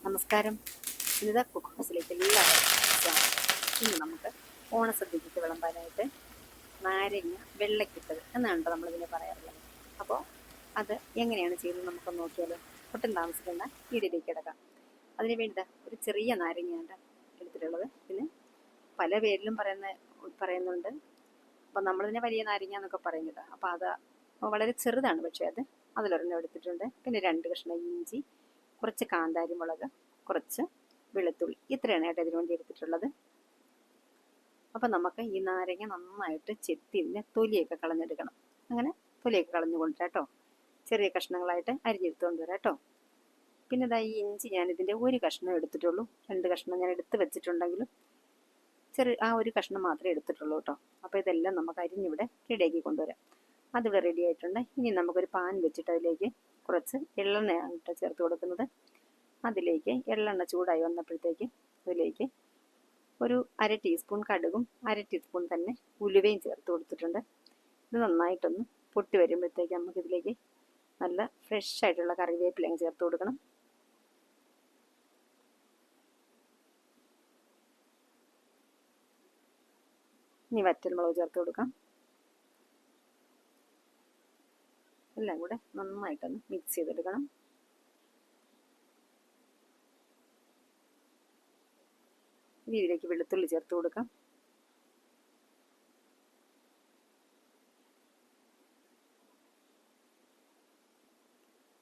നമസ്കാരം. ഇനിതാ കുക്ക് ഹൗസിലേക്ക് എല്ലാവർക്കും സ്വാഗതം. ഇന്ന് നമുക്ക് ഓണസദ്യക്ക് വിളമ്പാനായിട്ട് നാരങ്ങ വെള്ളക്കിട്ടത് എന്നാണ് നമ്മളിതിനെ പറയാറുള്ളത്. അപ്പോൾ അത് എങ്ങനെയാണ് ചെയ്യുന്നത് നമുക്ക് നോക്കിയാലോ. ഒട്ടും താമസിക്കേണ്ട വീഡിയോയിലേക്ക് കിടക്കാം. അതിന് വേണ്ടി ഒരു ചെറിയ നാരങ്ങയാണ് എടുത്തിട്ടുള്ളത്. പിന്നെ പല പേരിലും പറയുന്നുണ്ട്. അപ്പം നമ്മളിതിനെ വലിയ നാരങ്ങ എന്നൊക്കെ പറയുന്നത്. അപ്പോൾ അത് വളരെ ചെറുതാണ്, പക്ഷേ അതിലൊരെണ്ണം എടുത്തിട്ടുണ്ട്. പിന്നെ 2 കഷ്ണം ഇഞ്ചി, കുറച്ച് കാന്താരി മുളക്, കുറച്ച് വെളുത്തുള്ളി, ഇത്രയാണ് ഇതിനു വേണ്ടി എടുത്തിട്ടുള്ളത്. അപ്പം നമുക്ക് ഈ നാരങ്ങ നന്നായിട്ട് ചെത്തി ഇതിനെ തൊലിയൊക്കെ കളഞ്ഞെടുക്കണം. അങ്ങനെ തൊലിയൊക്കെ കളഞ്ഞു കൊണ്ടുവരാം കേട്ടോ. ചെറിയ കഷ്ണങ്ങളായിട്ട് അരിഞ്ഞെടുത്തുകൊണ്ട് വരാം കേട്ടോ. പിന്നെ ഈ ഇഞ്ചി ഞാനിതിൻ്റെ 1 കഷ്ണം എടുത്തിട്ടുള്ളൂ. 2 കഷ്ണം ഞാൻ എടുത്ത് വെച്ചിട്ടുണ്ടെങ്കിലും ആ 1 കഷ്ണം മാത്രമേ എടുത്തിട്ടുള്ളൂ കേട്ടോ. അപ്പോൾ ഇതെല്ലാം നമുക്ക് അരിഞ്ഞിവിടെ റെഡിയാക്കി കൊണ്ടുവരാം. അതിവിടെ റെഡി ആയിട്ടുണ്ട്. ഇനി നമുക്കൊരു പാൻ വെച്ചിട്ട് അതിലേക്ക് കുറച്ച് എള്ളെണ്ണയാണ് ചേർത്ത് കൊടുക്കുന്നത്. അതിലേക്ക് എള്ളെണ്ണ ചൂടായി വന്നപ്പോഴത്തേക്ക് അതിലേക്ക് ഒരു 1/2 ടീസ്പൂൺ കടുകും 1/2 ടീസ്പൂൺ തന്നെ ഉലുവയും ചേർത്ത് കൊടുത്തിട്ടുണ്ട്. ഇത് നന്നായിട്ടൊന്ന് പൊട്ടി വരുമ്പോഴത്തേക്ക് നമുക്കിതിലേക്ക് നല്ല ഫ്രഷ് ആയിട്ടുള്ള കറിവേപ്പിലയും ചേർത്ത് കൊടുക്കണം. ഇനി വറ്റൽമുളക് ചേർത്ത് കൊടുക്കാം. എല്ലാം കൂടെ നന്നായിട്ടൊന്ന് മിക്സ് ചെയ്തെടുക്കണം. ഇതിലേക്ക് വെളുത്തുള്ളി ചേർത്ത് കൊടുക്കാം.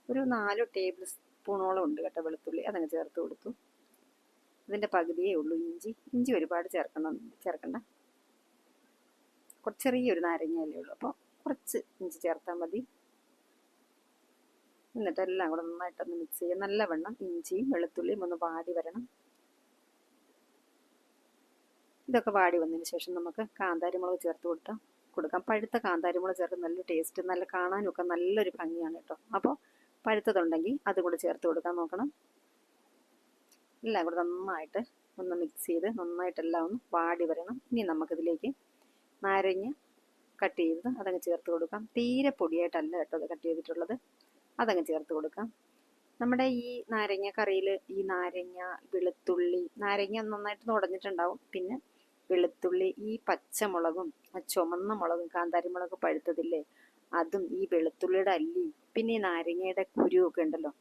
ഒരു 4 ടേബിൾ സ്പൂണോളം ഉണ്ട് കേട്ടോ വെളുത്തുള്ളി. അതങ്ങ് ചേർത്ത് കൊടുത്തു. അതിൻ്റെ പകുതിയേ ഉള്ളൂ ഇഞ്ചി ഒരുപാട് ചേർക്കണ്ട. ചെറിയൊരു നാരങ്ങയല്ലേ ഉള്ളൂ, അപ്പോൾ കുറച്ച് ഇഞ്ചി ചേർത്താൽ മതി. എന്നിട്ട് എല്ലാം കൂടെ നന്നായിട്ടൊന്ന് മിക്സ് ചെയ്യുക. നല്ലവണ്ണം ഇഞ്ചിയും വെളുത്തുള്ളിയും ഒന്ന് വാടി വരണം. ഇതൊക്കെ വാടി വന്നതിന് ശേഷം നമുക്ക് കാന്താരി മുളക് ചേർത്ത് കൊടുക്കാം. പഴുത്ത കാന്താരി മുളക് ചേർത്ത് നല്ല ടേസ്റ്റ്, നല്ല കാണാനൊക്കെ നല്ലൊരു ഭംഗിയാണ് കേട്ടോ. അപ്പോൾ പഴുത്തതുണ്ടെങ്കിൽ അതും കൂടെ ചേർത്ത് കൊടുക്കാൻ നോക്കണം. എല്ലാം കൂടെ നന്നായിട്ട് ഒന്ന് മിക്സ് ചെയ്ത് നന്നായിട്ടെല്ലാം ഒന്ന് വാടി വരണം. ഇനി നമുക്കിതിലേക്ക് നാരങ്ങ കട്ട് ചെയ്തത് അതങ്ങ് ചേർത്ത് കൊടുക്കാം. തീരെ പൊടിയായിട്ടല്ല കേട്ടോ അത് കട്ട് ചെയ്തിട്ടുള്ളത്. അതങ്ങ് ചേർത്ത് കൊടുക്കാം. നമ്മുടെ ഈ നാരങ്ങ കറിയിൽ ഈ നാരങ്ങ, വെളുത്തുള്ളി, നാരങ്ങ നന്നായിട്ട് ഉടഞ്ഞിട്ടുണ്ടാവും. പിന്നെ വെളുത്തുള്ളി, ഈ പച്ചമുളകും ആ ചുമന്ന മുളകും കാന്താരി മുളക് പഴുത്തതില്ലേ, അതും ഈ വെളുത്തുള്ളിയുടെ അല്ലി, പിന്നെ ഈ നാരങ്ങയുടെ കുരുവൊക്കെ ഉണ്ടല്ലോ,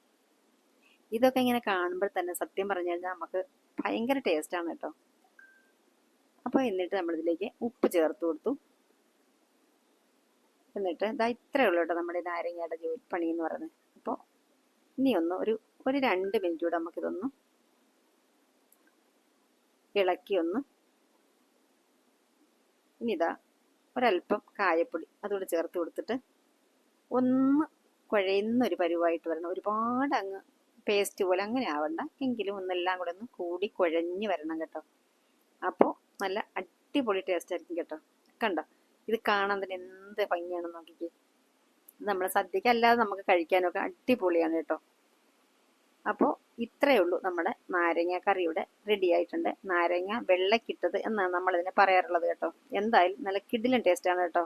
ഇതൊക്കെ ഇങ്ങനെ കാണുമ്പോൾ തന്നെ സത്യം പറഞ്ഞു കഴിഞ്ഞാൽ നമുക്ക് ഭയങ്കര ടേസ്റ്റാണ് കേട്ടോ. അപ്പോൾ എന്നിട്ട് നമ്മളിതിലേക്ക് ഉപ്പ് ചേർത്ത് കൊടുത്തു. എന്നിട്ട് ഇത്രയേ ഉള്ളൂ കേട്ടോ നമ്മുടെ നാരങ്ങയുടെ പണി എന്ന് പറയുന്നത്. അപ്പോൾ ഇനി ഒരു 2 മിനിറ്റ് കൂടെ നമുക്കിതൊന്ന് ഇളക്കി ഇനി ഒരല്പം കായപ്പൊടി അതുകൂടെ ചേർത്ത് കൊടുത്തിട്ട് ഒന്ന് കുഴയുന്നൊരു പരുവായിട്ട് വരണം. ഒരുപാട് അങ്ങ് പേസ്റ്റ് പോലെ അങ്ങനെ ആവണ്ട, എങ്കിലും ഒന്നെല്ലാം കൂടെ ഒന്ന് കൂടി കുഴഞ്ഞ് വരണം കേട്ടോ. അപ്പോൾ നല്ല അടിപൊളി ടേസ്റ്റ് ആയിരിക്കും കേട്ടോ. കണ്ടോ, ഇത് കാണാൻ തന്നെ എന്ത് ഭംഗിയാണെന്ന് നോക്കിക്കേ. നമ്മൾ സദ്യക്ക് അല്ലാതെ നമുക്ക് കഴിക്കാനൊക്കെ അടിപൊളിയാണ് കേട്ടോ. അപ്പോൾ ഇത്രയേ ഉള്ളൂ, നമ്മുടെ നാരങ്ങ കറി ഇവിടെ റെഡി ആയിട്ടുണ്ട്. നാരങ്ങ വെള്ളക്കിട്ടത് എന്നാണ് നമ്മളിതിനെ പറയാറുള്ളത് കേട്ടോ. എന്തായാലും നല്ല കിടിലൻ ടേസ്റ്റാണ് കേട്ടോ.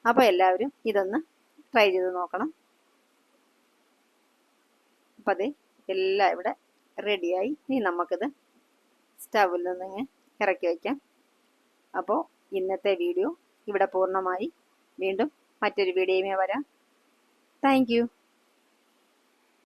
അപ്പോൾ എല്ലാവരും ഇതൊന്ന് ട്രൈ ചെയ്ത് നോക്കണം. അപ്പം എല്ലാം ഇവിടെ റെഡിയായി. ഇനി നമുക്കിത് സ്റ്റൗവിൽ നിന്ന് ഇറക്കി വയ്ക്കാം. അപ്പോൾ ഇന്നത്തെ വീഡിയോ ഇവിടെ പൂർണ്ണമായി. വീണ്ടും മറ്റൊരു വീഡിയോയുമായി വരാം. Thank you.